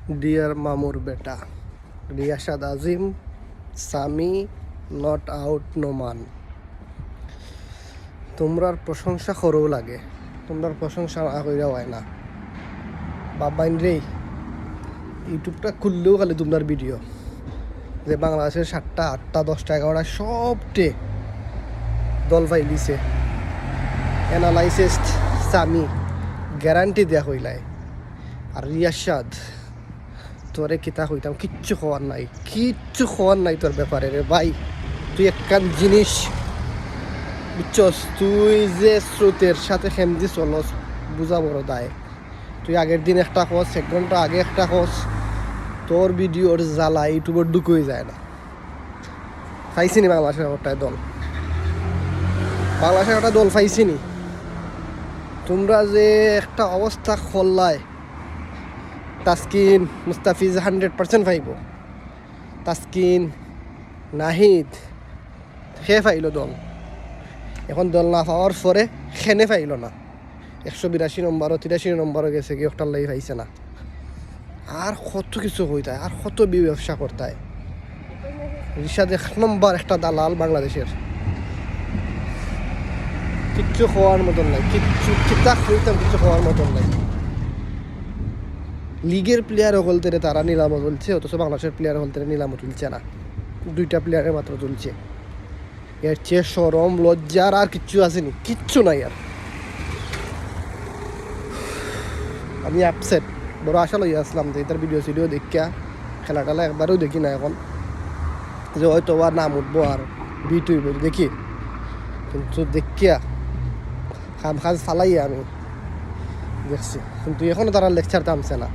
Deer মামুর বেটা রিয়াসাদ আজিম Sami not out Noman. তোমরার প্রশংসা করও লাগে, তোমরার প্রশংসা না কইরা হয় না। বাবাইন রে ইউটিউবটা খুললেও খালি তোমরার ভিডিও, যে বাংলাদেশের 7টা 8টা 10টা 11টা সবটে দল ফাইলিছে অ্যানালাইসিস্ট সামি গ্যারান্টি দেয়া হইলাই। আর রিয়াসাদ তোরে কিতা কইতাম, কিচ্ছু খোয়ার নাই, কিচ্ছু খোয়ার নাই তোর ব্যাপারে রে ভাই। তুই একখান জিনিস বুঝছস, তুই যে স্রোতের সাথে খেমদি চলস বুঝা বড় দায়। তুই আগের দিন একটা খোঁজ, 1 ঘন্টা আগে একটা খোঁজ, তোর ভিডিওর জ্বালা ইউটিউবের ঢুকুই যায় না। পাইছিনি বাংলাদেশের ওটাই দল, বাংলাদেশের ওটা দল পাইছিনি। তোমরা যে একটা অবস্থা খোল্লায়, তাসকিন মুস্তাফিজ 100% পাইব, তাসকিন নাহিদ সে পাইল দল। এখন দল না পাওয়ার পরে খেনে পাইল না, 182 নম্বরও 83 নম্বরও গেছে, কি একটার লাই পাইছে না। আর কত কিছু হইতায়, আর কত ব্যবসা করতায়। রিশাদ 1 নম্বর একটা দালাল বাংলাদেশের, কিচ্ছু খাওয়ার মতন নাই, কিচ্ছু কিতাব হইতাম কিছু খাওয়ার মতন নাই। লিগের প্লেয়ার হলতে তারা নিলামও তুলছে, অথচ বাংলাদেশের প্লেয়ার হলতে নিলামও তুলছে না, 2টা প্লেয়ারের মাত্র তুলছে। এর চেয়ে সরম লজ্জার আর কিচ্ছু আসেনি, কিচ্ছু নাই আর। আমি আপসেট, বড় আশা লইয়া আসলাম যে তার ভিডিও সিডিও দেখিয়া, খেলা টেলা একবারও দেখি না এখন, যে হয়তো আর নাম উঠবো আর বিট হইব দেখি, কিন্তু দেখিয়া খাম খাজ ফালাইয়া আমি দেখছি। কিন্তু এখনও তারা লেকচার থামছে না।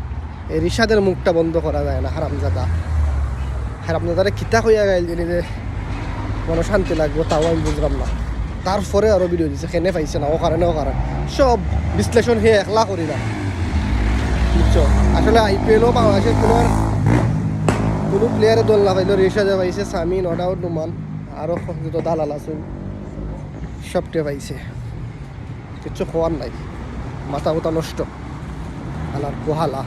এই রিশাদের মুখটা বন্ধ করা যায় না। হারামজাদারে কিতা হইয়া গাইল যিনি যে মনে শান্তি লাগবো, তাও আমি বুঝলাম না। তারপরে আরও ভিডিও দিচ্ছে, খেনে পাইছে না, ও কারণে সব বিশ্লেষণ হে একলা করি না, বুঝছো। আসলে IPL বাংলাদেশের কোনো প্লেয়ারে দল না পাইলেও রিশাদে পাইছে, সামি নট আউট নোমান আরও যত দালাল আছে সবটে পাইছে। কিচ্ছু খোয়ার নাই, মাথা নষ্ট আলার পোহালা।